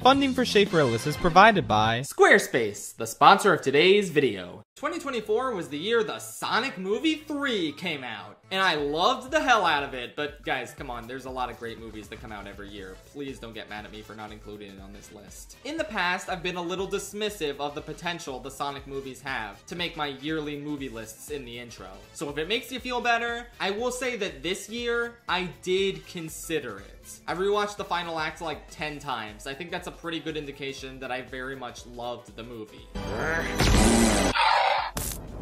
Funding for Shaperless is provided by Squarespace, the sponsor of today's video. 2024 was the year the Sonic Movie 3 came out, and I loved the hell out of it, but guys, come on, there's a lot of great movies that come out every year. Please don't get mad at me for not including it on this list. In the past, I've been a little dismissive of the potential the Sonic movies have to make my yearly movie lists in the intro. So if it makes you feel better, I will say that this year, I did consider it. I rewatched the final act like 10 times. I think that's a pretty good indication that I very much loved the movie.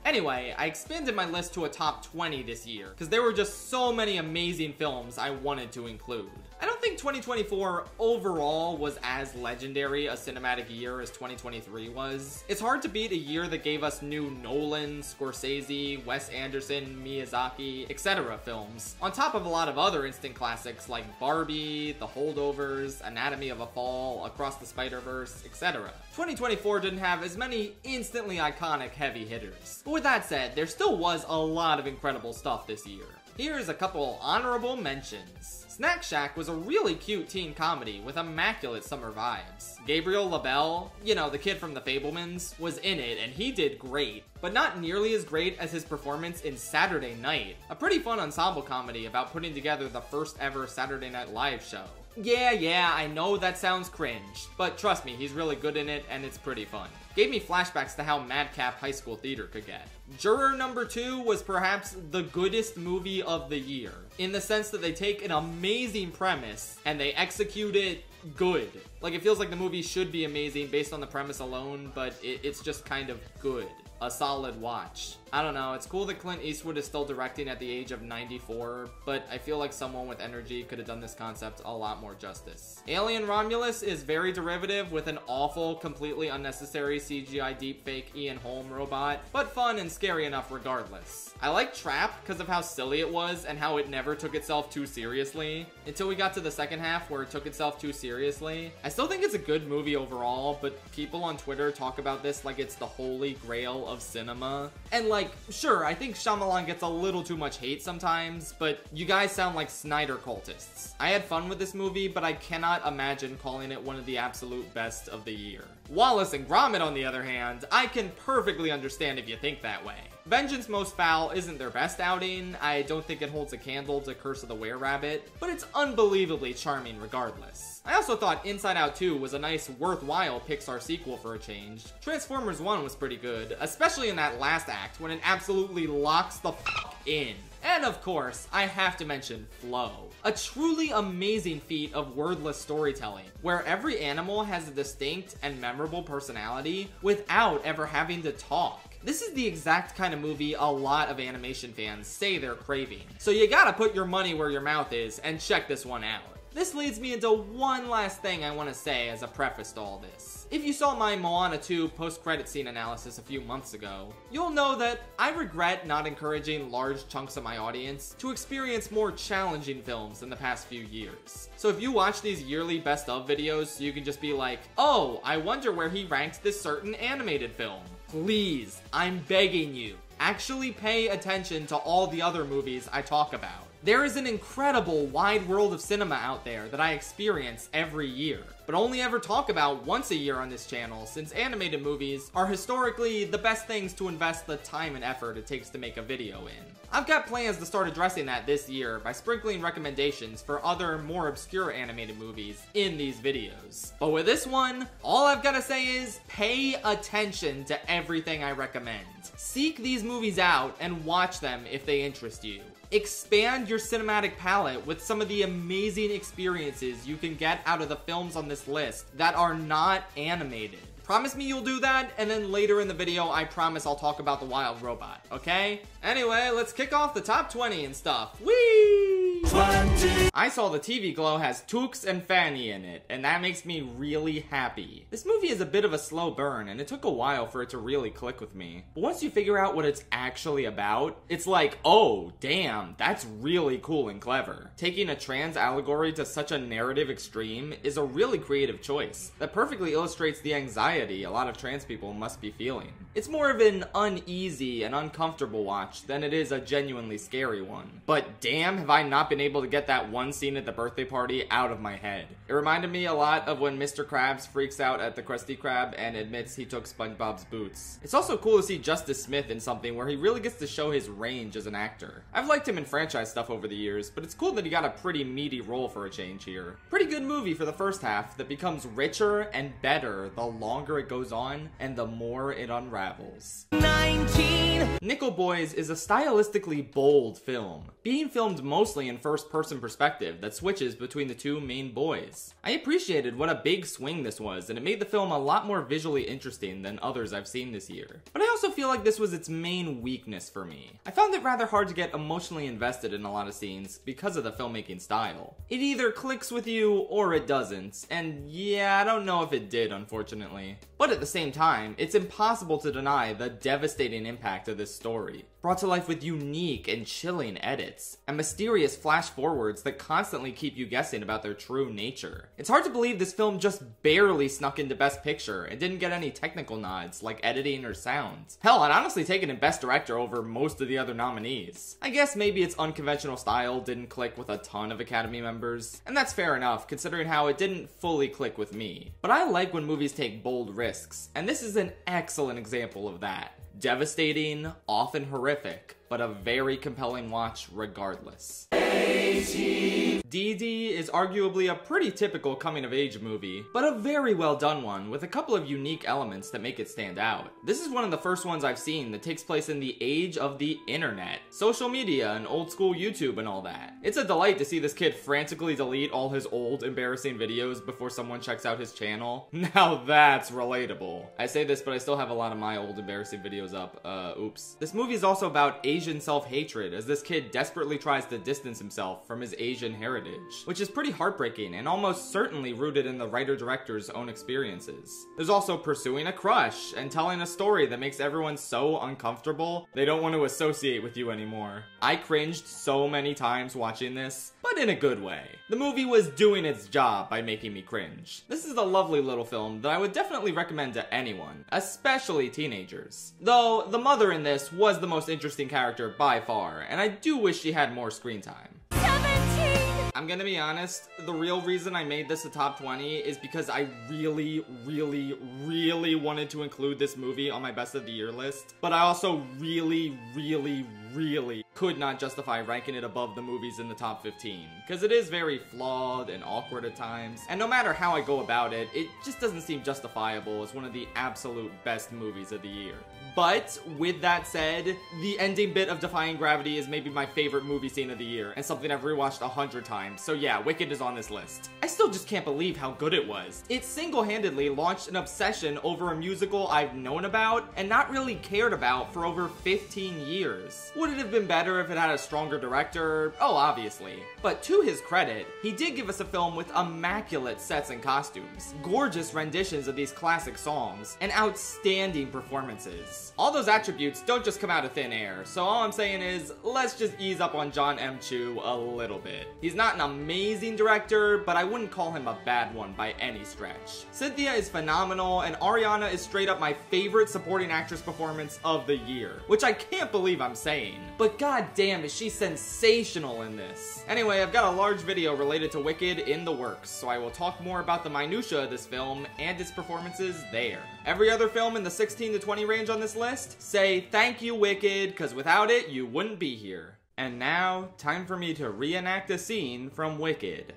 Anyway, I expanded my list to a top 20 this year, because there were just so many amazing films I wanted to include. I don't think 2024 overall was as legendary a cinematic year as 2023 was. It's hard to beat a year that gave us new Nolan, Scorsese, Wes Anderson, Miyazaki, etc. films, on top of a lot of other instant classics like Barbie, The Holdovers, Anatomy of a Fall, Across the Spider-Verse, etc. 2024 didn't have as many instantly iconic heavy hitters. But with that said, there still was a lot of incredible stuff this year. Here's a couple honorable mentions. Snack Shack was a really cute teen comedy with immaculate summer vibes. Gabriel LaBelle, you know, the kid from The Fabelmans, was in it and he did great, but not nearly as great as his performance in Saturday Night, a pretty fun ensemble comedy about putting together the first ever Saturday Night Live show. Yeah, I know that sounds cringe, but trust me, he's really good in it and it's pretty fun. Gave me flashbacks to how madcap high school theater could get. Juror number 2 was perhaps the goodest movie of the year, in the sense that they take an amazing premise and they execute it good. Like, it feels like the movie should be amazing based on the premise alone, but it's just kind of good. A solid watch. I don't know, it's cool that Clint Eastwood is still directing at the age of 94, but I feel like someone with energy could have done this concept a lot more justice. Alien Romulus is very derivative with an awful, completely unnecessary CGI deepfake Ian Holm robot, but fun and scary enough regardless. I like Trap because of how silly it was and how it never took itself too seriously, until we got to the second half where it took itself too seriously. I still think it's a good movie overall, but people on Twitter talk about this like it's the holy grail of cinema. And like, sure, I think Shyamalan gets a little too much hate sometimes, but you guys sound like Snyder cultists. I had fun with this movie, but I cannot imagine calling it one of the absolute best of the year. Wallace and Gromit, on the other hand, I can perfectly understand if you think that way. Vengeance Most Foul isn't their best outing. I don't think it holds a candle to Curse of the Were-Rabbit, but it's unbelievably charming regardless. I also thought Inside Out 2 was a nice, worthwhile Pixar sequel for a change. Transformers 1 was pretty good, especially in that last act when it absolutely locks the fuck in. And of course, I have to mention Flow. A truly amazing feat of wordless storytelling, where every animal has a distinct and memorable personality without ever having to talk. This is the exact kind of movie a lot of animation fans say they're craving. So you gotta put your money where your mouth is and check this one out. This leads me into one last thing I want to say as a preface to all this. If you saw my Moana 2 post-credit scene analysis a few months ago, you'll know that I regret not encouraging large chunks of my audience to experience more challenging films in the past few years. So if you watch these yearly best of videos, you can just be like, oh, I wonder where he ranked this certain animated film. Please, I'm begging you, actually pay attention to all the other movies I talk about. There is an incredible wide world of cinema out there that I experience every year, but only ever talk about once a year on this channel, since animated movies are historically the best things to invest the time and effort it takes to make a video in. I've got plans to start addressing that this year by sprinkling recommendations for other more obscure animated movies in these videos. But with this one, all I've gotta say is pay attention to everything I recommend. Seek these movies out and watch them if they interest you. Expand your cinematic palette with some of the amazing experiences you can get out of the films on this list that are not animated. Promise me you'll do that, and then later in the video, I promise I'll talk about the wild robot, okay? Anyway, let's kick off the top 20 and stuff. Whee! 20. I saw the TV Glow has Tooks and Fanny in it, and that makes me really happy. This movie is a bit of a slow burn, and it took a while for it to really click with me. But once you figure out what it's actually about, it's like, oh, damn, that's really cool and clever. Taking a trans allegory to such a narrative extreme is a really creative choice that perfectly illustrates the anxiety a lot of trans people must be feeling. It's more of an uneasy and uncomfortable watch than it is a genuinely scary one. But damn, have I not been been able to get that one scene at the birthday party out of my head. It reminded me a lot of when Mr. Krabs freaks out at the Krusty Krab and admits he took SpongeBob's boots. It's also cool to see Justice Smith in something where he really gets to show his range as an actor. I've liked him in franchise stuff over the years, but it's cool that he got a pretty meaty role for a change here. Pretty good movie for the first half that becomes richer and better the longer it goes on and the more it unravels. 19! Nickel Boys is a stylistically bold film, being filmed mostly in first-person perspective that switches between the two main boys. I appreciated what a big swing this was, and it made the film a lot more visually interesting than others I've seen this year. But I also feel like this was its main weakness for me. I found it rather hard to get emotionally invested in a lot of scenes because of the filmmaking style. It either clicks with you or it doesn't, and yeah, I don't know if it did, unfortunately. But at the same time, it's impossible to deny the devastating impact of this story, brought to life with unique and chilling edits, and mysterious flash-forwards that constantly keep you guessing about their true nature. It's hard to believe this film just barely snuck into Best Picture and didn't get any technical nods like editing or sound. Hell, I'd honestly taken it Best Director over most of the other nominees. I guess maybe its unconventional style didn't click with a ton of Academy members, and that's fair enough considering how it didn't fully click with me. But I like when movies take bold risks, and this is an excellent example of that. Devastating, often horrific, but a very compelling watch regardless. Dee Dee is arguably a pretty typical coming-of-age movie, but a very well done one with a couple of unique elements that make it stand out. This is one of the first ones I've seen that takes place in the age of the internet, social media and old school YouTube and all that. It's a delight to see this kid frantically delete all his old embarrassing videos before someone checks out his channel. Now that's relatable. I say this, but I still have a lot of my old embarrassing videos up. Oops. This movie is also about Asian self-hatred as this kid desperately tries to distance himself from his Asian heritage, which is pretty heartbreaking and almost certainly rooted in the writer-director's own experiences. There's also pursuing a crush and telling a story that makes everyone so uncomfortable they don't want to associate with you anymore. I cringed so many times watching this, but in a good way. The movie was doing its job by making me cringe. This is a lovely little film that I would definitely recommend to anyone, especially teenagers. Though, the mother in this was the most interesting character by far, and I do wish she had more screen time. I'm gonna be honest, the real reason I made this a top 20 is because I really wanted to include this movie on my best of the year list, but I also really could not justify ranking it above the movies in the top 15, because it is very flawed and awkward at times, and no matter how I go about it, it just doesn't seem justifiable as one of the absolute best movies of the year. But, with that said, the ending bit of Defying Gravity is maybe my favorite movie scene of the year, and something I've rewatched 100 times, so yeah, Wicked is on this list. I still just can't believe how good it was. It single-handedly launched an obsession over a musical I've known about, and not really cared about for over 15 years. Would it have been better if it had a stronger director? Oh, obviously. But to his credit, he did give us a film with immaculate sets and costumes, gorgeous renditions of these classic songs, and outstanding performances. All those attributes don't just come out of thin air, so all I'm saying is, let's just ease up on John M. Chu a little bit. He's not an amazing director, but I wouldn't call him a bad one by any stretch. Cynthia is phenomenal, and Ariana is straight up my favorite supporting actress performance of the year, which I can't believe I'm saying. But goddamn, is she sensational in this. Anyway, I've got a large video related to Wicked in the works, so I will talk more about the minutiae of this film and its performances there. Every other film in the 16 to 20 range on this list, say thank you Wicked, cause without it, you wouldn't be here. And now, time for me to reenact a scene from Wicked.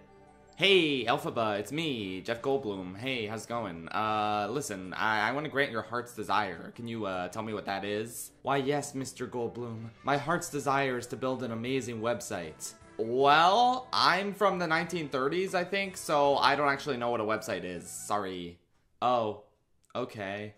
Hey, Elphaba, it's me, Jeff Goldblum. Hey, how's it going? Listen, I want to grant your heart's desire. Can you, tell me what that is? Why, yes, Mr. Goldblum. My heart's desire is to build an amazing website. Well, I'm from the 1930s, I think, so I don't actually know what a website is. Sorry. Oh, okay.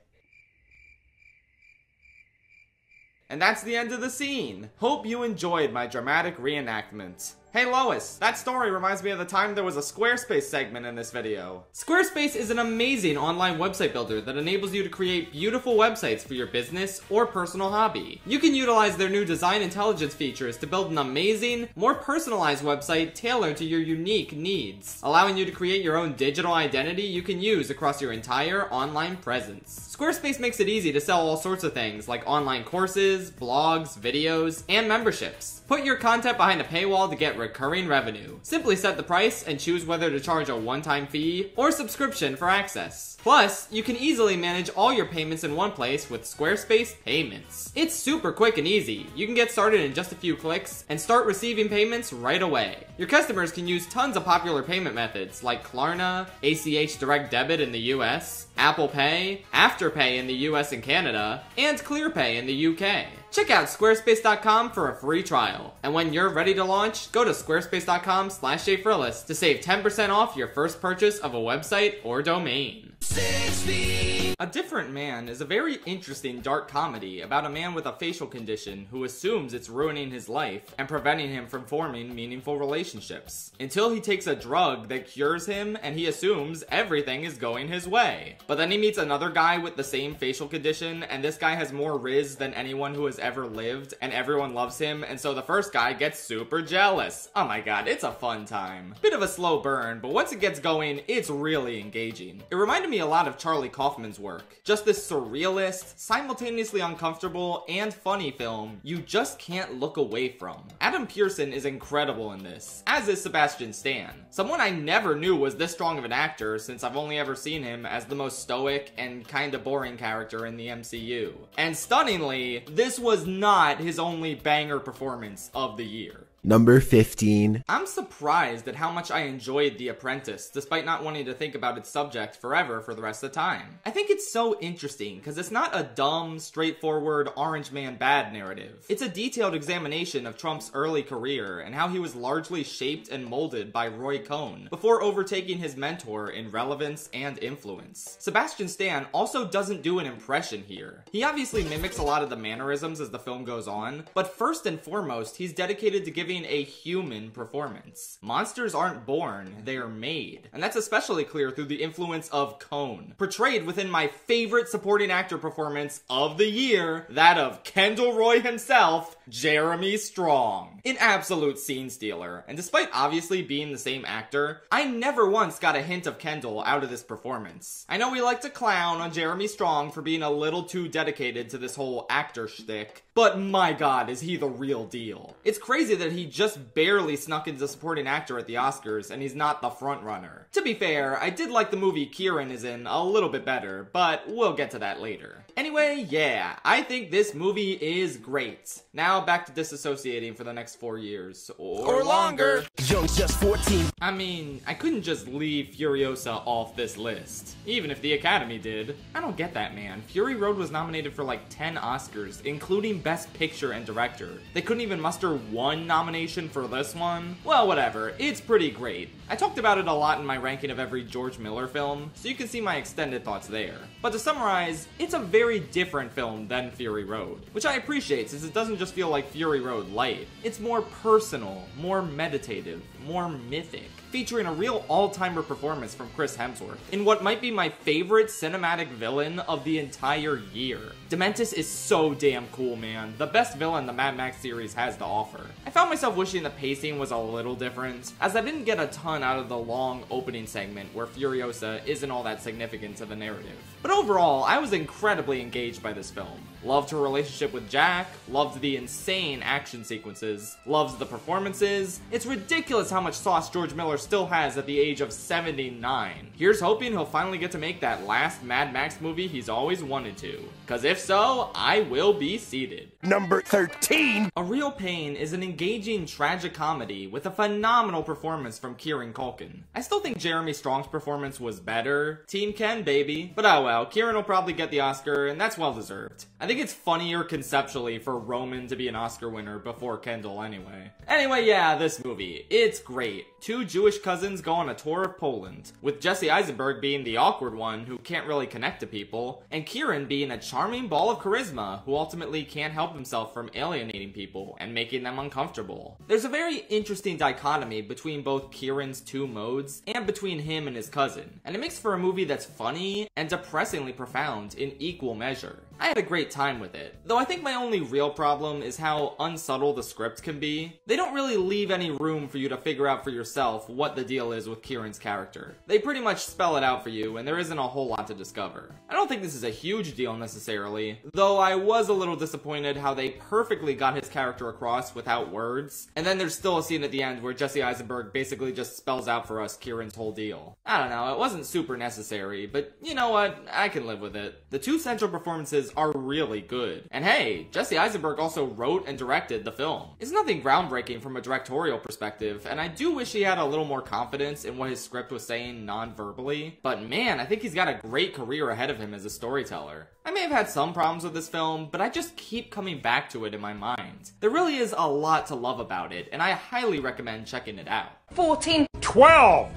And that's the end of the scene. Hope you enjoyed my dramatic reenactment. Hey Lois, that story reminds me of the time there was a Squarespace segment in this video. Squarespace is an amazing online website builder that enables you to create beautiful websites for your business or personal hobby. You can utilize their new design intelligence features to build an amazing, more personalized website tailored to your unique needs, allowing you to create your own digital identity you can use across your entire online presence. Squarespace makes it easy to sell all sorts of things like online courses, blogs, videos, and memberships. Put your content behind a paywall to get recurring revenue. Simply set the price and choose whether to charge a one-time fee or subscription for access. Plus, you can easily manage all your payments in one place with Squarespace Payments. It's super quick and easy. You can get started in just a few clicks and start receiving payments right away. Your customers can use tons of popular payment methods like Klarna, ACH Direct Debit in the US, Apple Pay, Afterpay in the US and Canada, and ClearPay in the UK. Check out squarespace.com for a free trial. And when you're ready to launch, go to squarespace.com/jfrillis to save 10% off your first purchase of a website or domain. 6 feet. A Different Man is a very interesting dark comedy about a man with a facial condition who assumes it's ruining his life and preventing him from forming meaningful relationships. Until he takes a drug that cures him and he assumes everything is going his way. But then he meets another guy with the same facial condition, and this guy has more riz than anyone who has ever lived, and everyone loves him, and so the first guy gets super jealous. Oh my god, it's a fun time. Bit of a slow burn, but once it gets going, it's really engaging. It reminded me a lot of Charlie Kaufman's work. Just this surrealist, simultaneously uncomfortable, and funny film you just can't look away from. Adam Pearson is incredible in this, as is Sebastian Stan. Someone I never knew was this strong of an actor, since I've only ever seen him as the most stoic and kinda boring character in the MCU. And stunningly, this was not his only banger performance of the year. Number 15. I'm surprised at how much I enjoyed The Apprentice, despite not wanting to think about its subject forever for the rest of the time. I think it's so interesting, because it's not a dumb, straightforward, orange man bad narrative. It's a detailed examination of Trump's early career, and how he was largely shaped and molded by Roy Cohn, before overtaking his mentor in relevance and influence. Sebastian Stan also doesn't do an impression here. He obviously mimics a lot of the mannerisms as the film goes on, but first and foremost, he's dedicated to giving a human performance. Monsters aren't born, they are made. And that's especially clear through the influence of Cohn, portrayed within my favorite supporting actor performance of the year, that of Kendall Roy himself, Jeremy Strong. An absolute scene stealer, and despite obviously being the same actor, I never once got a hint of Kendall out of this performance. I know we like to clown on Jeremy Strong for being a little too dedicated to this whole actor shtick, but my god, is he the real deal. It's crazy that he just barely snuck into supporting actor at the Oscars, and he's not the front runner. To be fair, I did like the movie Kieran is in a little bit better, but we'll get to that later. Anyway, yeah, I think this movie is great. Now back to disassociating for the next 4 years. Or longer. Young's just 14. I mean, I couldn't just leave Furiosa off this list, even if the Academy did. I don't get that, man. Fury Road was nominated for like 10 Oscars, including Best Picture and Director. They couldn't even muster one nomination for this one? Well, whatever. It's pretty great. I talked about it a lot in my ranking of every George Miller film, so you can see my extended thoughts there. But to summarize, it's a very different film than Fury Road, which I appreciate since it doesn't just feel like Fury Road light. It's more personal, more meditative, more mythic, featuring a real all-timer performance from Chris Hemsworth in what might be my favorite cinematic villain of the entire year. Dementus is so damn cool, man. The best villain the Mad Max series has to offer. I found myself wishing the pacing was a little different, as I didn't get a ton out of the long opening segment where Furiosa isn't all that significant to the narrative. But overall, I was incredibly engaged by this film. Loved her relationship with Jack, loved the insane action sequences, loves the performances. It's ridiculous how much sauce George Miller still has at the age of 79. Here's hoping he'll finally get to make that last Mad Max movie he's always wanted to. Cause if so, I will be seated. Number 13. A Real Pain is an engaging tragicomedy with a phenomenal performance from Kieran Culkin. I still think Jeremy Strong's performance was better. Team Ken, baby. But oh well, Kieran will probably get the Oscar, and that's well deserved. I think it's funnier conceptually for Roman to be an Oscar winner before Kendall anyway. Anyway, yeah, this movie. It's great. Two Jewish cousins go on a tour of Poland, with Jesse Eisenberg being the awkward one who can't really connect to people, and Kieran being a charming ball of charisma who ultimately can't help himself from alienating people and making them uncomfortable. There's a very interesting dichotomy between both Kieran's two modes and between him and his cousin, and it makes for a movie that's funny and depressingly profound in equal measure. I had a great time with it. Though I think my only real problem is how unsubtle the script can be. They don't really leave any room for you to figure out for yourself what the deal is with Kieran's character. They pretty much spell it out for you, and there isn't a whole lot to discover. I don't think this is a huge deal necessarily, though I was a little disappointed how they perfectly got his character across without words. And then there's still a scene at the end where Jesse Eisenberg basically just spells out for us Kieran's whole deal. I don't know, it wasn't super necessary, but you know what, I can live with it. The two central performances are really good. And hey, Jesse Eisenberg also wrote and directed the film. It's nothing groundbreaking from a directorial perspective, and I do wish he had a little more confidence in what his script was saying non-verbally, but man, I think he's got a great career ahead of him as a storyteller. I may have had some problems with this film, but I just keep coming back to it in my mind. There really is a lot to love about it, and I highly recommend checking it out. 14. 12.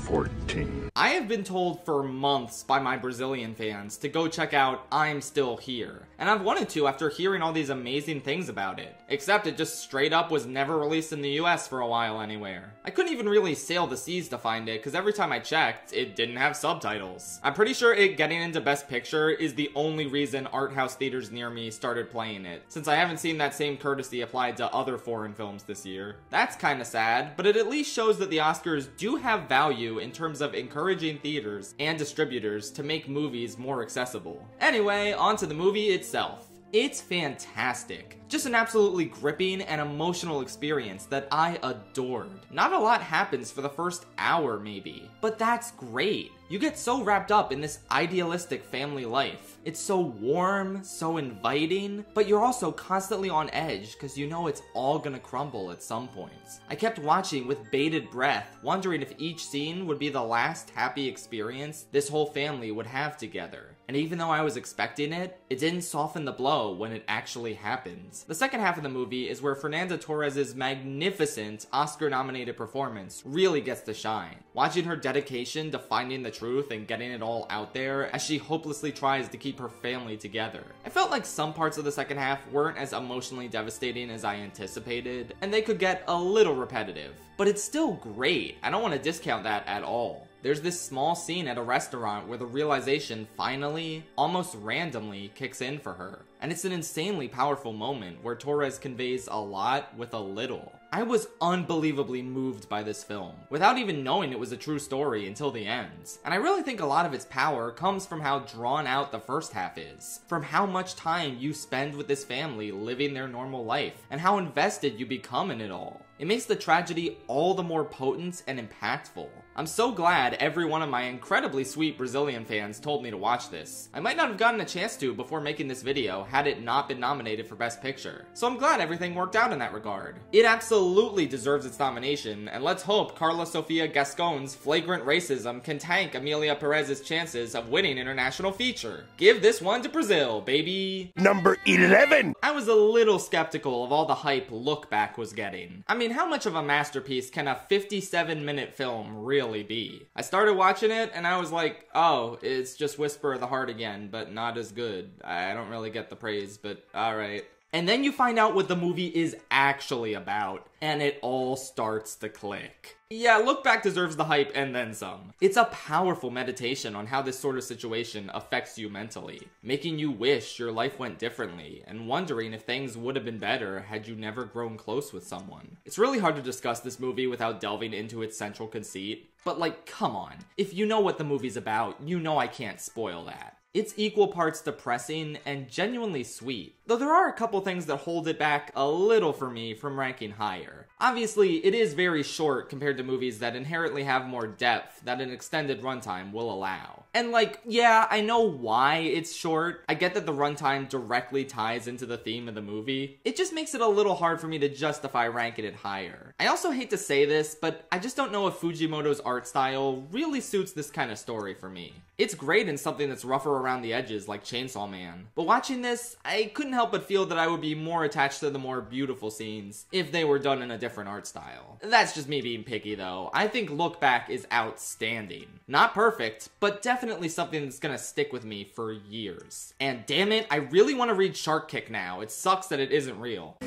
14. I have been told for months by my Brazilian fans to go check out I'm Still Here, and I've wanted to after hearing all these amazing things about it, except it just straight up was never released in the US for a while anywhere. I couldn't even really sail the seas to find it because every time I checked, it didn't have subtitles. I'm pretty sure it getting into Best Picture is the only reason art house theaters near me started playing it, since I haven't seen that same courtesy applied to other foreign films this year. That's kinda sad, but it at least shows that the Oscars do have value in terms of encouraging theaters and distributors to make movies more accessible. Anyway, on to the movie itself. It's fantastic. Just an absolutely gripping and emotional experience that I adored. Not a lot happens for the first hour maybe, but that's great. You get so wrapped up in this idealistic family life. It's so warm, so inviting, but you're also constantly on edge because you know it's all gonna crumble at some points. I kept watching with bated breath, wondering if each scene would be the last happy experience this whole family would have together. And even though I was expecting it, it didn't soften the blow when it actually happens. The second half of the movie is where Fernanda Torres' magnificent Oscar-nominated performance really gets to shine. Watching her dedication to finding the truth and getting it all out there as she hopelessly tries to keep her family together. I felt like some parts of the second half weren't as emotionally devastating as I anticipated, and they could get a little repetitive. But it's still great. I don't want to discount that at all. There's this small scene at a restaurant where the realization finally, almost randomly, kicks in for her. And it's an insanely powerful moment where Torres conveys a lot with a little. I was unbelievably moved by this film, without even knowing it was a true story until the end. And I really think a lot of its power comes from how drawn out the first half is, from how much time you spend with this family living their normal life, and how invested you become in it all. It makes the tragedy all the more potent and impactful. I'm so glad every one of my incredibly sweet Brazilian fans told me to watch this. I might not have gotten a chance to before making this video had it not been nominated for Best Picture. So I'm glad everything worked out in that regard. It absolutely deserves its nomination, and let's hope Carla Sofia Gascon's flagrant racism can tank Amelia Perez's chances of winning International Feature. Give this one to Brazil, baby! Number 11! I was a little skeptical of all the hype Look Back was getting. I mean, how much of a masterpiece can a 57-minute film really be? I started watching it and I was like, oh, it's just Whisper of the Heart again, but not as good. I don't really get the praise, but alright. And then you find out what the movie is actually about, and it all starts to click. Yeah, Look Back deserves the hype and then some. It's a powerful meditation on how this sort of situation affects you mentally, making you wish your life went differently, and wondering if things would have been better had you never grown close with someone. It's really hard to discuss this movie without delving into its central conceit, but like, come on. If you know what the movie's about, you know I can't spoil that. It's equal parts depressing and genuinely sweet, though there are a couple things that hold it back a little for me from ranking higher. Obviously, it is very short compared to movies that inherently have more depth that an extended runtime will allow. And like, yeah, I know why it's short. I get that the runtime directly ties into the theme of the movie. It just makes it a little hard for me to justify ranking it higher. I also hate to say this, but I just don't know if Fujimoto's art style really suits this kind of story for me. It's great in something that's rougher around the edges like Chainsaw Man, but watching this, I couldn't help but feel that I would be more attached to the more beautiful scenes if they were done in a different art style. That's just me being picky though. I think Look Back is outstanding. Not perfect, but definitely definitely something that's gonna stick with me for years. And damn it, I really want to read Shark Kick now. It sucks that it isn't real.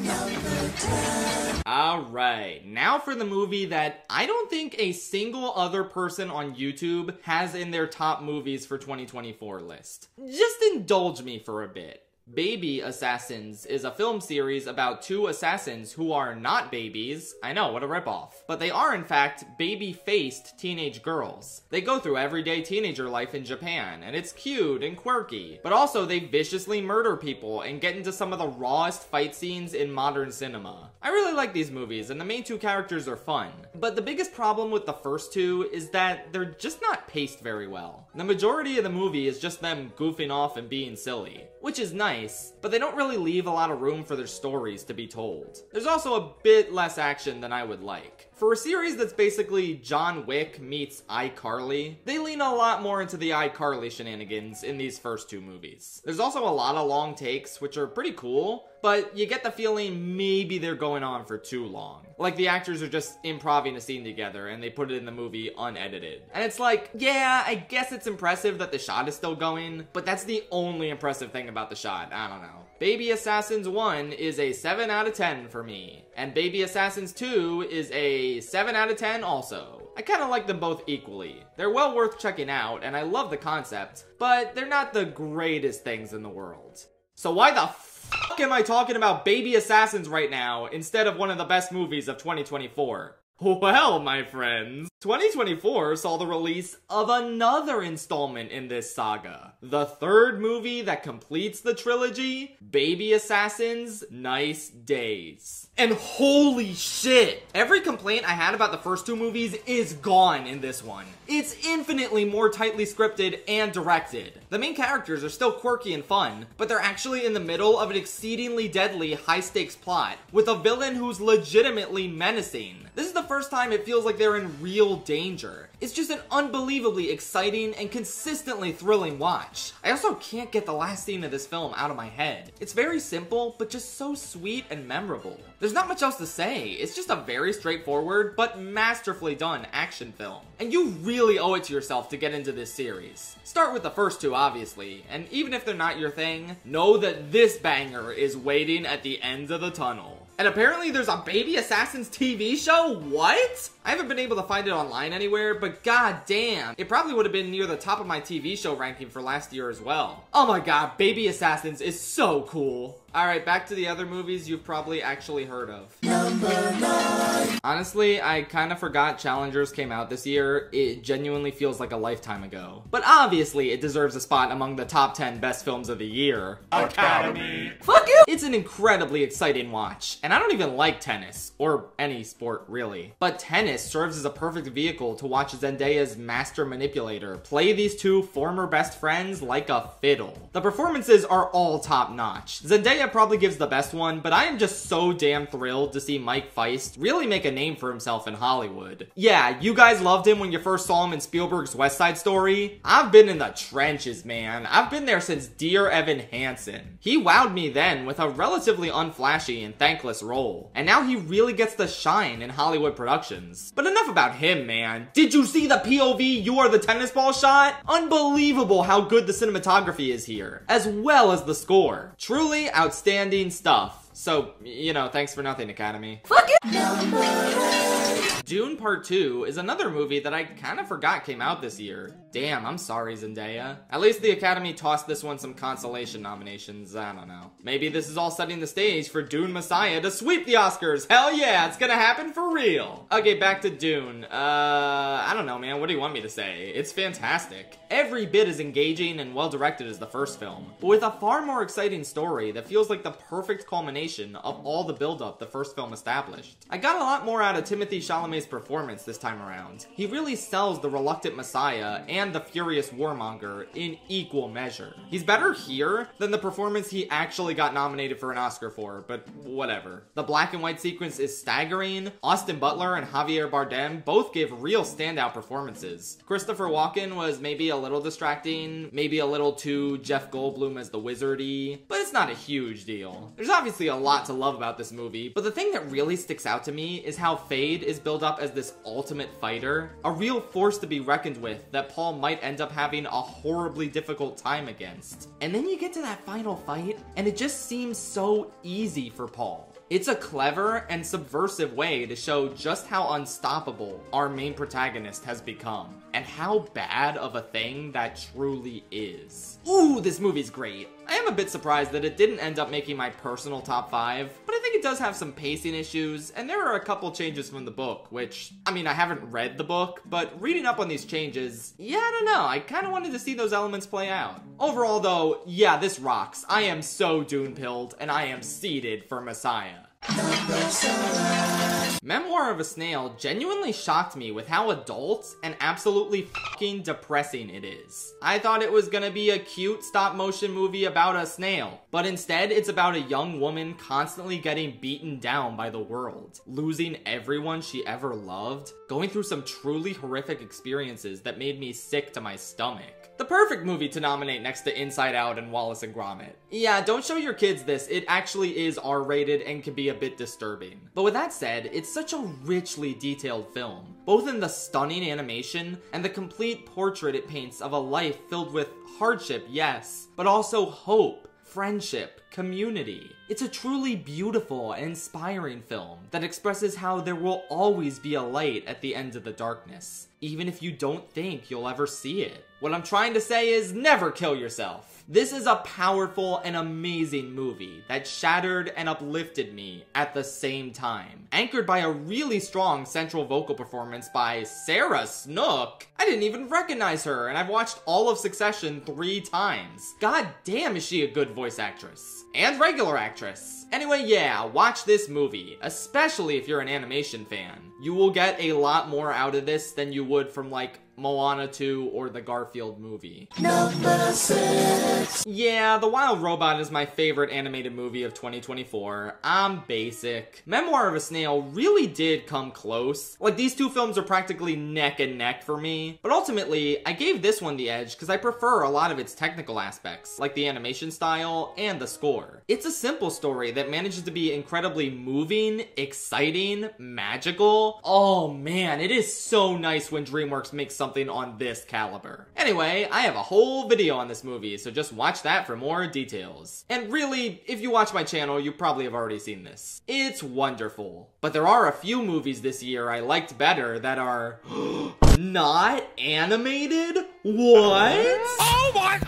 Alright, now for the movie that I don't think a single other person on YouTube has in their top movies for 2024 list. Just indulge me for a bit. Baby Assassins is a film series about two assassins who are not babies. I know, what a ripoff. But they are, in fact, baby-faced teenage girls. They go through everyday teenager life in Japan, and it's cute and quirky. But also, they viciously murder people and get into some of the rawest fight scenes in modern cinema. I really like these movies, and the main two characters are fun. But the biggest problem with the first two is that they're just not paced very well. The majority of the movie is just them goofing off and being silly, which is nice, but they don't really leave a lot of room for their stories to be told. There's also a bit less action than I would like. For a series that's basically John Wick meets iCarly, they lean a lot more into the iCarly shenanigans in these first two movies. There's also a lot of long takes, which are pretty cool, but you get the feeling maybe they're going on for too long. Like the actors are just improvising a scene together and they put it in the movie unedited. And it's like, yeah, I guess it's impressive that the shot is still going, but that's the only impressive thing about the shot. I don't know. Baby Assassins 1 is a 7 out of 10 for me, and Baby Assassins 2 is a 7 out of 10 also. I kinda like them both equally. They're well worth checking out, and I love the concept, but they're not the greatest things in the world. So why the fuck am I talking about Baby Assassins right now instead of one of the best movies of 2024? Well, my friends, 2024 saw the release of another installment in this saga. The third movie that completes the trilogy, Baby Assassins: Nice Days. And holy shit! Every complaint I had about the first two movies is gone in this one. It's infinitely more tightly scripted and directed. The main characters are still quirky and fun, but they're actually in the middle of an exceedingly deadly, high-stakes plot, with a villain who's legitimately menacing. This is the first time it feels like they're in real danger. It's just an unbelievably exciting and consistently thrilling watch. I also can't get the last scene of this film out of my head. It's very simple, but just so sweet and memorable. There's not much else to say. It's just a very straightforward, but masterfully done action film. And you really owe it to yourself to get into this series. Start with the first two, obviously, and even if they're not your thing, know that this banger is waiting at the end of the tunnel. And apparently there's a Baby Assassins TV show? What? I haven't been able to find it online anywhere, but goddamn, it probably would have been near the top of my TV show ranking for last year as well. Oh my god, Baby Assassins is so cool. Alright, back to the other movies you've probably actually heard of. Number 9. Honestly, I kinda forgot Challengers came out this year. It genuinely feels like a lifetime ago. But obviously, it deserves a spot among the top 10 best films of the year. Academy. Fuck you! It's an incredibly exciting watch, and I don't even like tennis, or any sport really. But tennis serves as a perfect vehicle to watch Zendaya's master manipulator play these two former best friends like a fiddle. The performances are all top notch. Zendaya probably gives the best one, but I am just so damn thrilled to see Mike Feist really make a name for himself in Hollywood. Yeah, you guys loved him when you first saw him in Spielberg's West Side Story. I've been in the trenches, man. I've been there since Dear Evan Hansen. He wowed me then with a relatively unflashy and thankless role, and now he really gets to shine in Hollywood productions. But enough about him, man. Did you see the POV "You Are the Tennis Ball" shot? Unbelievable how good the cinematography is here, as well as the score. Truly outstanding stuff. So, you know, thanks for nothing, Academy. Fuck it! Dune Part 2 is another movie that I kind of forgot came out this year. Damn, I'm sorry, Zendaya. At least the Academy tossed this one some consolation nominations, I don't know. Maybe this is all setting the stage for Dune Messiah to sweep the Oscars. Hell yeah, it's gonna happen for real. Okay, back to Dune. I don't know, man, what do you want me to say? It's fantastic. Every bit as engaging and well-directed as the first film, but with a far more exciting story that feels like the perfect culmination of all the build-up the first film established. I got a lot more out of Timothée Chalamet's performance this time around. He really sells the reluctant Messiah and the furious warmonger in equal measure. He's better here than the performance he actually got nominated for an Oscar for, but whatever. The black and white sequence is staggering. Austin Butler and Javier Bardem both give real standout performances. Christopher Walken was maybe a little distracting, maybe a little too Jeff Goldblum as the wizardy, but it's not a huge deal. There's obviously a lot to love about this movie, but the thing that really sticks out to me is how Fade is billed build up as this ultimate fighter, a real force to be reckoned with that Paul might end up having a horribly difficult time against. And then you get to that final fight, and it just seems so easy for Paul. It's a clever and subversive way to show just how unstoppable our main protagonist has become, and how bad of a thing that truly is. Ooh, this movie's great. I am a bit surprised that it didn't end up making my personal top 5, but I think it does have some pacing issues, and there are a couple changes from the book, which, I mean, I haven't read the book, but reading up on these changes, yeah, I don't know, I kinda wanted to see those elements play out. Overall though, yeah, this rocks. I am so Dune-pilled, and I am seated for Messiah. Memoir of a Snail genuinely shocked me with how adult and absolutely fucking depressing it is. I thought it was gonna be a cute stop-motion movie about a snail, but instead it's about a young woman constantly getting beaten down by the world, losing everyone she ever loved, going through some truly horrific experiences that made me sick to my stomach. The perfect movie to nominate next to Inside Out and Wallace and Gromit. Yeah, don't show your kids this, it actually is R-rated and can be a bit disturbing. But with that said, it's such a richly detailed film, both in the stunning animation and the complete portrait it paints of a life filled with hardship, yes, but also hope, friendship, community. It's a truly beautiful and inspiring film that expresses how there will always be a light at the end of the darkness, even if you don't think you'll ever see it. What I'm trying to say is never kill yourself. This is a powerful and amazing movie that shattered and uplifted me at the same time. Anchored by a really strong central vocal performance by Sarah Snook. I didn't even recognize her, and I've watched all of Succession 3 times. God damn, is she a good voice actress. And regular actress. Anyway, yeah, watch this movie, especially if you're an animation fan. You will get a lot more out of this than you would from like Moana 2 or the Garfield movie. Number 6. Yeah, The Wild Robot is my favorite animated movie of 2024. I'm basic. Memoir of a Snail really did come close. Like, these two films are practically neck and neck for me. But ultimately, I gave this one the edge because I prefer a lot of its technical aspects, like the animation style and the score. It's a simple story that manages to be incredibly moving, exciting, magical. Oh man, it is so nice when DreamWorks makes something on this caliber. Anyway, I have a whole video on this movie, so just watch that for more details. And really, if you watch my channel, you probably have already seen this. It's wonderful. But there are a few movies this year I liked better that are not animated? What? Oh my!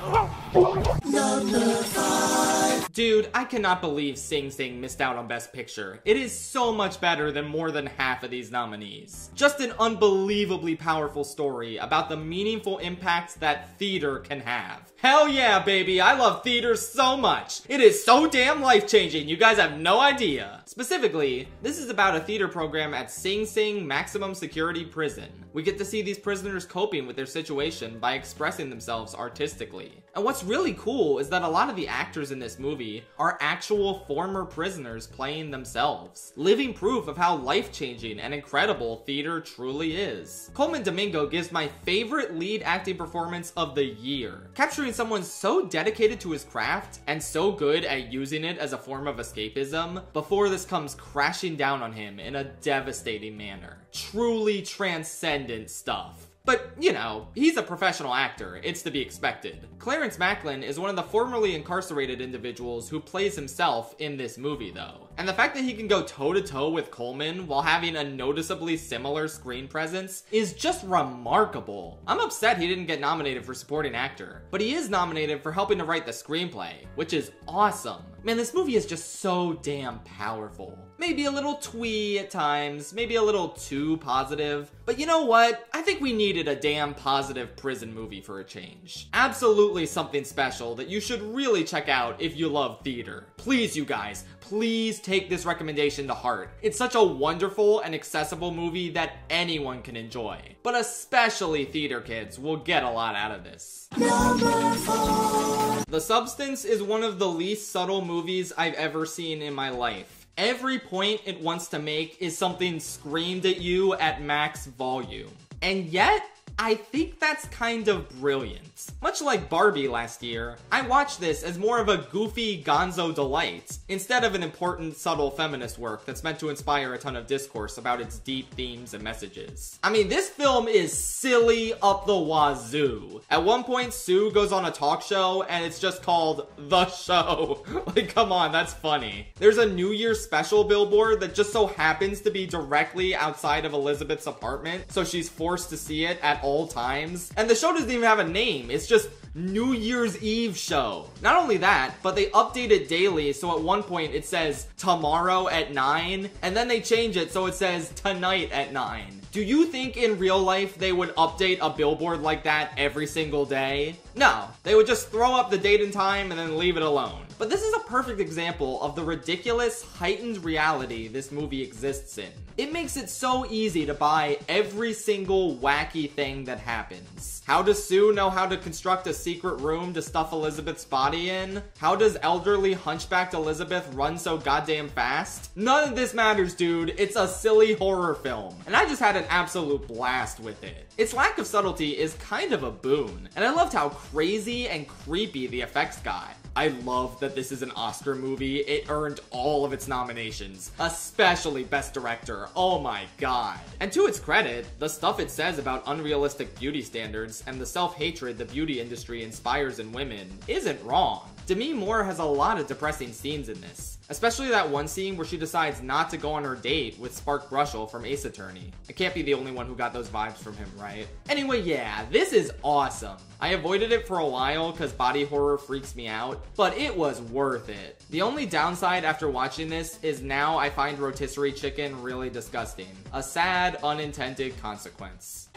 Number 5. Dude, I cannot believe Sing Sing missed out on Best Picture. It is so much better than more than half of these nominees. Just an unbelievably powerful story about the meaningful impact that theater can have. Hell yeah, baby, I love theater so much. It is so damn life-changing, you guys have no idea. Specifically, this is about a theater program at Sing Sing Maximum Security Prison. We get to see these prisoners coping with their situation by expressing themselves artistically. And what's really cool is that a lot of the actors in this movie are actual former prisoners playing themselves, living proof of how life-changing and incredible theater truly is. Colman Domingo gives my favorite lead acting performance of the year, capturing someone so dedicated to his craft and so good at using it as a form of escapism before this comes crashing down on him in a devastating manner. Truly transcendent stuff. But, you know, he's a professional actor, it's to be expected. Clarence Macklin is one of the formerly incarcerated individuals who plays himself in this movie, though. And the fact that he can go toe-to-toe with Coleman while having a noticeably similar screen presence is just remarkable. I'm upset he didn't get nominated for supporting actor, but he is nominated for helping to write the screenplay, which is awesome. Man, this movie is just so damn powerful. Maybe a little twee at times, maybe a little too positive, but you know what? I think we needed a damn positive prison movie for a change. Absolutely something special that you should really check out if you love theater. Please, you guys, please take this recommendation to heart. It's such a wonderful and accessible movie that anyone can enjoy, but especially theater kids will get a lot out of this. Number 4. The Substance is one of the least subtle movies I've ever seen in my life. Every point it wants to make is something screamed at you at max volume. And yet, I think that's kind of brilliant. Much like Barbie last year, I watched this as more of a goofy gonzo delight, instead of an important, subtle feminist work that's meant to inspire a ton of discourse about its deep themes and messages. I mean, this film is silly up the wazoo. At one point, Sue goes on a talk show, and it's just called The Show. Like, come on, that's funny. There's a New Year's special billboard that just so happens to be directly outside of Elizabeth's apartment, so she's forced to see it at all times. And the show doesn't even have a name, it's just New Year's Eve show. Not only that, but they update it daily, so at one point it says tomorrow at 9, and then they change it so it says tonight at 9. Do you think in real life they would update a billboard like that every single day? No, they would just throw up the date and time and then leave it alone. But this is a perfect example of the ridiculous, heightened reality this movie exists in. It makes it so easy to buy every single wacky thing that happens. How does Sue know how to construct a secret room to stuff Elizabeth's body in? How does elderly hunchbacked Elizabeth run so goddamn fast? None of this matters, dude. It's a silly horror film. And I just had an absolute blast with it. Its lack of subtlety is kind of a boon. And I loved how crazy and creepy the effects got. I love that this is an Oscar movie. It earned all of its nominations, especially Best Director. Oh my god. And to its credit, the stuff it says about unrealistic beauty standards and the self-hatred the beauty industry inspires in women isn't wrong. Demi Moore has a lot of depressing scenes in this, especially that one scene where she decides not to go on her date with Spark Brushel from Ace Attorney. I can't be the only one who got those vibes from him, right? Anyway, yeah, this is awesome. I avoided it for a while because body horror freaks me out, but it was worth it. The only downside after watching this is now I find rotisserie chicken really disgusting. A sad, unintended consequence.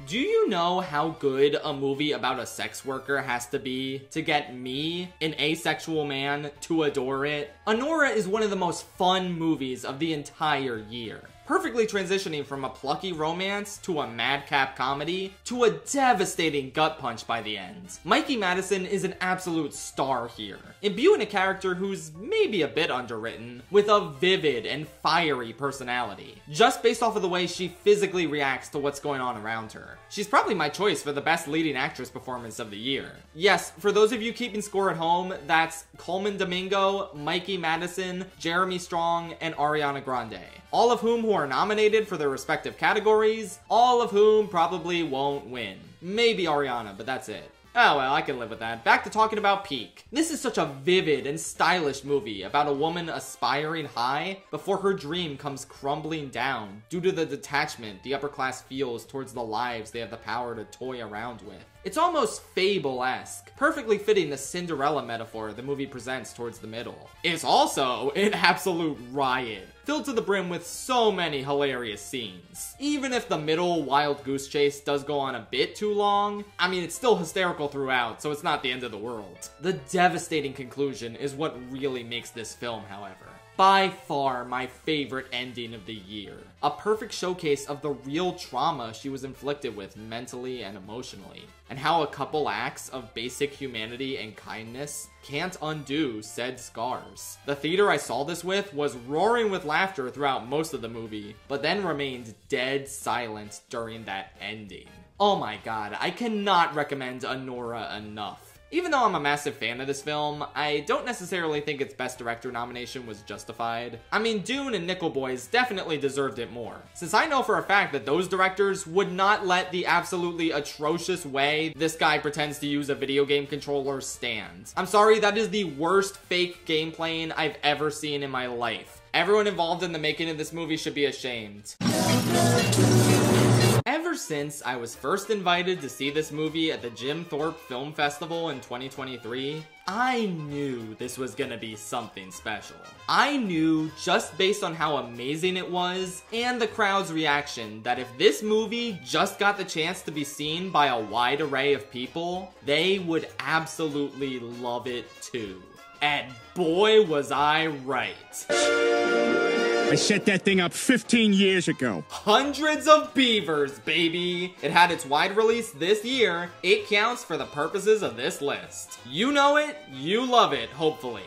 Do you know how good a movie about a sex worker has to be to get me, an asexual man, to adore it? Anora is one of the most fun movies of the entire year. Perfectly transitioning from a plucky romance to a madcap comedy to a devastating gut punch by the end. Mikey Madison is an absolute star here, imbuing a character who's maybe a bit underwritten with a vivid and fiery personality, just based off of the way she physically reacts to what's going on around her. She's probably my choice for the best leading actress performance of the year. Yes, for those of you keeping score at home, that's Coleman Domingo, Mikey Madison, Jeremy Strong, and Ariana Grande. All of whom are nominated for their respective categories, all of whom probably won't win. Maybe Ariana, but that's it. Oh well, I can live with that. Back to talking about Peak. This is such a vivid and stylish movie about a woman aspiring high before her dream comes crumbling down due to the detachment the upper class feels towards the lives they have the power to toy around with. It's almost fable-esque, perfectly fitting the Cinderella metaphor the movie presents towards the middle. It's also an absolute riot, filled to the brim with so many hilarious scenes. Even if the middle wild goose chase does go on a bit too long, I mean, it's still hysterical throughout, so it's not the end of the world. The devastating conclusion is what really makes this film, however. By far my favorite ending of the year. A perfect showcase of the real trauma she was inflicted with mentally and emotionally, and how a couple acts of basic humanity and kindness can't undo said scars. The theater I saw this with was roaring with laughter throughout most of the movie, but then remained dead silent during that ending. Oh my god, I cannot recommend Anora enough. Even though I'm a massive fan of this film, I don't necessarily think its Best Director nomination was justified. I mean, Dune and Nickel Boys definitely deserved it more, since I know for a fact that those directors would not let the absolutely atrocious way this guy pretends to use a video game controller stand. I'm sorry, that is the worst fake gameplaying I've ever seen in my life. Everyone involved in the making of this movie should be ashamed. Ever since I was first invited to see this movie at the Jim Thorpe Film Festival in 2023, I knew this was gonna be something special. I knew, just based on how amazing it was, and the crowd's reaction, that if this movie just got the chance to be seen by a wide array of people, they would absolutely love it too. And boy was I right. I set that thing up 15 years ago. Hundreds of beavers, baby! It had its wide release this year. It counts for the purposes of this list. You know it, you love it, hopefully.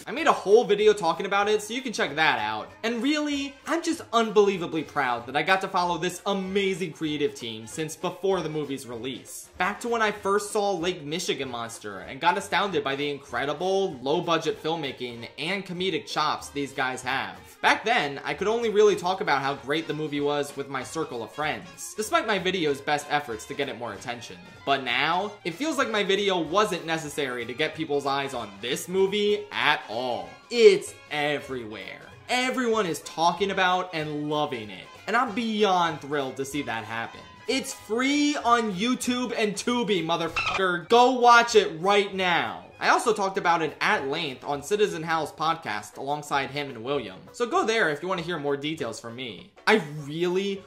I made a whole video talking about it, so you can check that out. And really, I'm just unbelievably proud that I got to follow this amazing creative team since before the movie's release. Back to when I first saw Lake Michigan Monster and got astounded by the incredible, low-budget filmmaking and comedic chops these guys have. Back then, I could only really talk about how great the movie was with my circle of friends, despite my video's best efforts to get it more attention. But now, it feels like my video wasn't necessary to get people's eyes on this movie at all. It's everywhere. Everyone is talking about and loving it, and I'm beyond thrilled to see that happen. It's free on YouTube and Tubi, motherfucker. Go watch it right now. I also talked about it at length on Citizen Howl's podcast alongside him and William, so go there if you want to hear more details from me. I really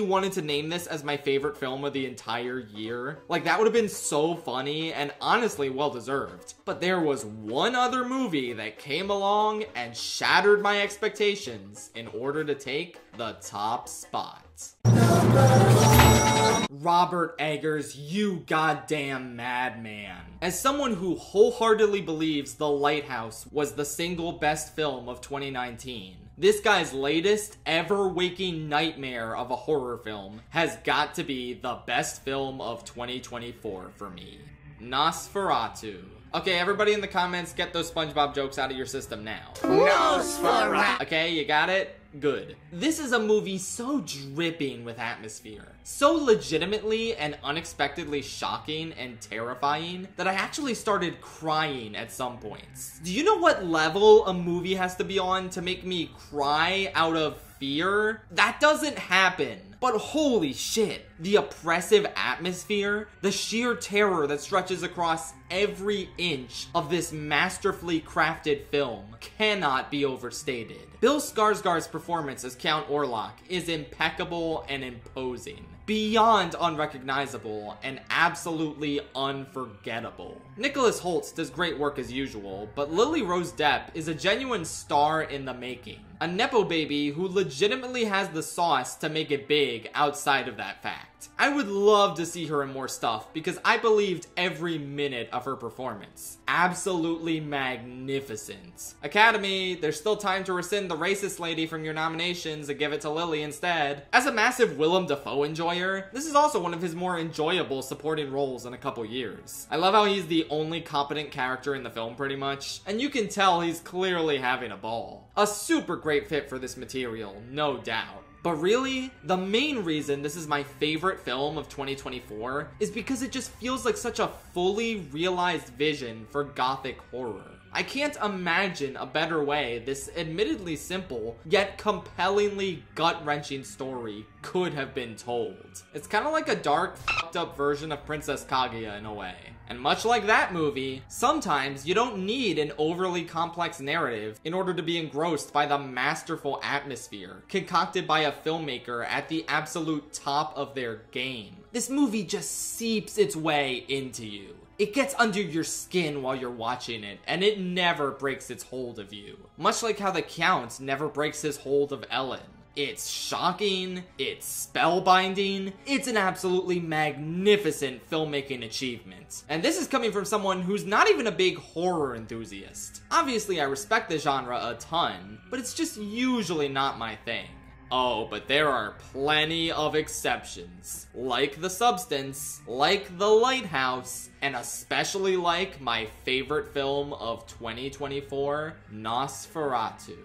wanted to name this as my favorite film of the entire year. Like, that would have been so funny and honestly well deserved. But there was one other movie that came along and shattered my expectations in order to take the top spot. Robert Eggers, you goddamn madman. As someone who wholeheartedly believes The Lighthouse was the single best film of 2019, this guy's latest ever waking nightmare of a horror film has got to be the best film of 2024 for me. Nosferatu. Okay, everybody in the comments, get those SpongeBob jokes out of your system now. Nosferatu. Okay, you got it? Good. This is a movie so dripping with atmosphere, so legitimately and unexpectedly shocking and terrifying that I actually started crying at some points. Do you know what level a movie has to be on to make me cry out of fear? That doesn't happen. But holy shit, the oppressive atmosphere, the sheer terror that stretches across every inch of this masterfully crafted film cannot be overstated. Bill Skarsgård's performance as Count Orlok is impeccable and imposing, beyond unrecognizable and absolutely unforgettable. Nicholas Hoult does great work as usual, but Lily Rose Depp is a genuine star in the making. A nepo baby who legitimately has the sauce to make it big outside of that fact. I would love to see her in more stuff because I believed every minute of her performance. Absolutely magnificent. Academy, there's still time to rescind the racist lady from your nominations and give it to Lily instead. As a massive Willem Dafoe enjoyer, this is also one of his more enjoyable supporting roles in a couple years. I love how he's the only competent character in the film pretty much, and you can tell he's clearly having a ball. A super great fit for this material, no doubt. But really, the main reason this is my favorite film of 2024 is because it just feels like such a fully realized vision for gothic horror. I can't imagine a better way this admittedly simple, yet compellingly gut-wrenching story could have been told. It's kind of like a dark, fucked up version of Princess Kaguya in a way. And much like that movie, sometimes you don't need an overly complex narrative in order to be engrossed by the masterful atmosphere concocted by a filmmaker at the absolute top of their game. This movie just seeps its way into you. It gets under your skin while you're watching it, and it never breaks its hold of you. Much like how the Count never breaks his hold of Ellen. It's shocking, it's spellbinding, it's an absolutely magnificent filmmaking achievement. And this is coming from someone who's not even a big horror enthusiast. Obviously, I respect the genre a ton, but it's just usually not my thing. Oh, but there are plenty of exceptions. Like The Substance, like The Lighthouse, and especially like my favorite film of 2024, Nosferatu.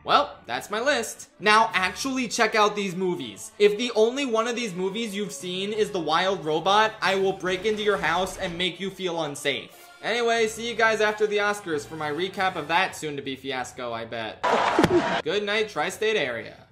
Well, that's my list. Now actually check out these movies. If the only one of these movies you've seen is The Wild Robot, I will break into your house and make you feel unsafe. Anyway, see you guys after the Oscars for my recap of that soon-to-be fiasco, I bet. Good night, Tri-State area.